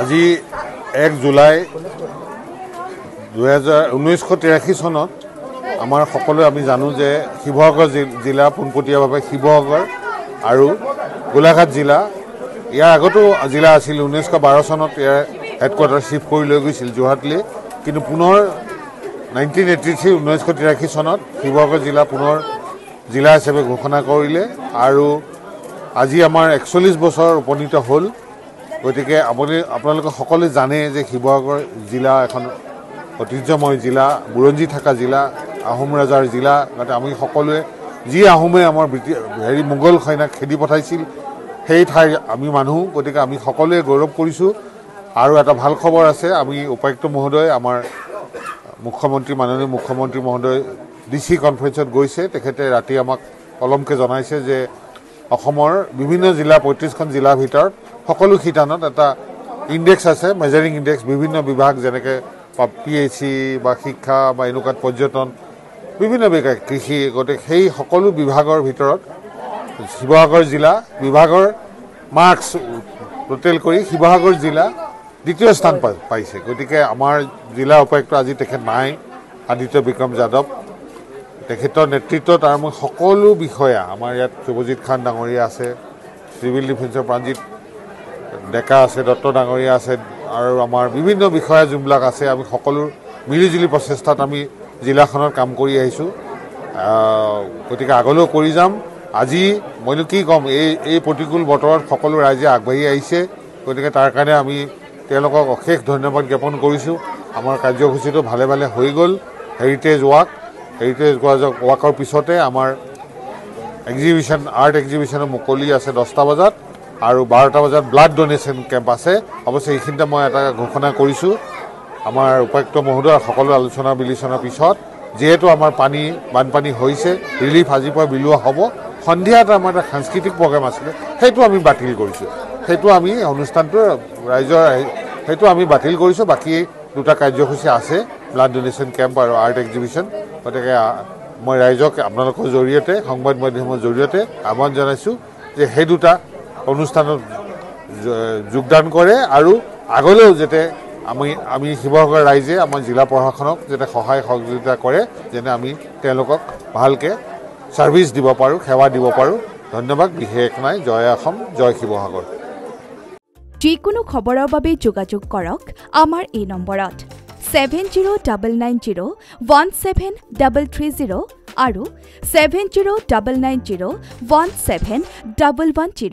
আজি 1 জুলাই 1983 চনত আমাৰ সকলোৱে আমি জানো যে শিৱসাগৰ জিলা পোনপটীয়াভাৱে শিৱসাগৰ আৰু গোলাঘাট জিলা ইয়াৰ আগতো জিলা আছিল 1912 চনত ইয়াৰ হেডকোৱাৰ্টাৰ শিফ্ট কৰি লৈ গৈছিল যোৰহাটলৈ কিন্তু পুনৰ 1983 চনত শিৱসাগৰ জিলা পুনৰ জিলা হিচাপে ঘোষণা কৰিলে আৰু আজি আমাৰ 41 বছৰ উপনীত হ'ল গতিকে আপোনালোকে সকলোৱে জানে যে শিৱসাগৰ জিলা এখন ঐতিহ্যময় জিলা বুৰঞ্জী থকা জিলা আহোম ৰজাৰ জিলা গতিকে আমি সকলোৱে যি আহোমে আমাৰ মোগল সৈন্যক খেদি পঠাইছিল সেই ঠাইৰ আমি মানুহ গতিকে আমি সকলোৱে গৌৰৱ কৰিছোঁ আৰু এটা ভাল খবৰ আছে আমি উপায়ুক্ত মহোদয় আমাৰ মাননীয় মুখ্যমন্ত্ৰী মহোদয় ডিসি কনফাৰেন্সত গৈছে তেখেতে ৰাতি আমাক অলমকে জনাইছে যে অসমৰ বিভিন্ন জিলা 35খন জিলাৰ ভিতৰত সকলো শিতানত এটা ইনডেক্স আছে মেজাৰিং ইনডেক্স বিভিন্ন বিভাগ যেনেকৈ পিএইচি বা শিক্ষা বা এনেকুৱা পৰ্যটন বিভিন্ন বিভাগ কৃষি গতিকে সেই সকলো বিভাগৰ ভিতৰত শিৱসাগৰ জিলা বিভাগৰ মাৰ্কছ টোটেল কৰি শিৱসাগৰ জিলা দ্বিতীয় স্থান পাইছে গতিকে আমাৰ জিলা উপায়ুক্ত আজি তেখেত নাই আদিত্য বিক্ৰম যাদৱ তেখেতৰ নেতৃত্বত আৰু মই সকলো বিষয়া আমাৰ ইয়াত শুভজিৎ খান ডাঙৰীয়া আছে চিভিল ডিফেন্সৰ প্ৰাণজিৎ ডেকা আছে দত্ত ডাঙৰীয়া আছে আৰু আমাৰ বিভিন্ন বিষয়া যোনবিলাক আছে আমি সকলো মিলিজুলি প্ৰচেষ্টাত আমি জিলাখনৰ কাম কৰি আহিছোঁ গতিকে আগলৈও কৰি যাম আজি মইনো কি ক'ম এই প্ৰতিকূল বতৰত সকলো ৰাইজে আগবাঢ়ি আহিছে গতিকে তাৰ কাৰণে আমি তেওঁলোকক অশেষ ধন্যবাদ জ্ঞাপন কৰিছোঁ আমাৰ কাৰ্যসূচীটো ভালে ভালে হৈ গ'ল হেৰিটেজ ৱাকৰ পিছতে আমাৰ আৰ্ট এক্সিবিশ্যনৰ মুকলি আছে 10টা বজাত আৰু 12টা বজাত ব্লাড ডোনেশ্যন কেম্প আছে অৱশ্যে এইখিনিতে মই এটা ঘোষণা কৰিছোঁ আমাৰ উপায়ুক্ত মহোদয়ৰ সকলো আলোচনা বিলোচনাৰ পিছত যিহেতু আমাৰ বানপানী হৈছে ৰিলিফ আজিৰ পৰা বিলোৱা হ'ব সন্ধিয়াত আমাৰ এটা সাংস্কৃতিক প্ৰগ্ৰাম আছিলে সেইটো আমি বাতিল কৰিছোঁ অনুষ্ঠানটো ৰাইজৰ সেইটো আমি বাতিল কৰিছোঁ বাকী দুটা কাৰ্যসূচী আছে ব্লাড ডোনেশ্যন কেম্প আৰু আৰ্ট এক্সিবিশ্যন গতিকে মই ৰাইজক আপোনালোকৰ জৰিয়তে সংবাদ মাধ্যমৰ জৰিয়তে আহ্বান জনাইছোঁ যে সেই দুটা অনুষ্ঠানত যোগদান কৰে আৰু আগলৈও যাতে আমি শিৱসাগৰ ৰাইজে আমাৰ জিলা প্ৰশাসনক যাতে সহায় সহযোগিতা কৰে যেনে আমি তেওঁলোকক ভালকৈ ছাৰ্ভিচ দিব পাৰোঁ সেৱা দিব পাৰোঁ ধন্যবাদ বিশেষ নাই জয় অসম জয় শিৱসাগৰ যিকোনো খবৰৰ বাবে যোগাযোগ কৰক আমাৰ এই নম্বৰত 7099017330 আৰু 7099017110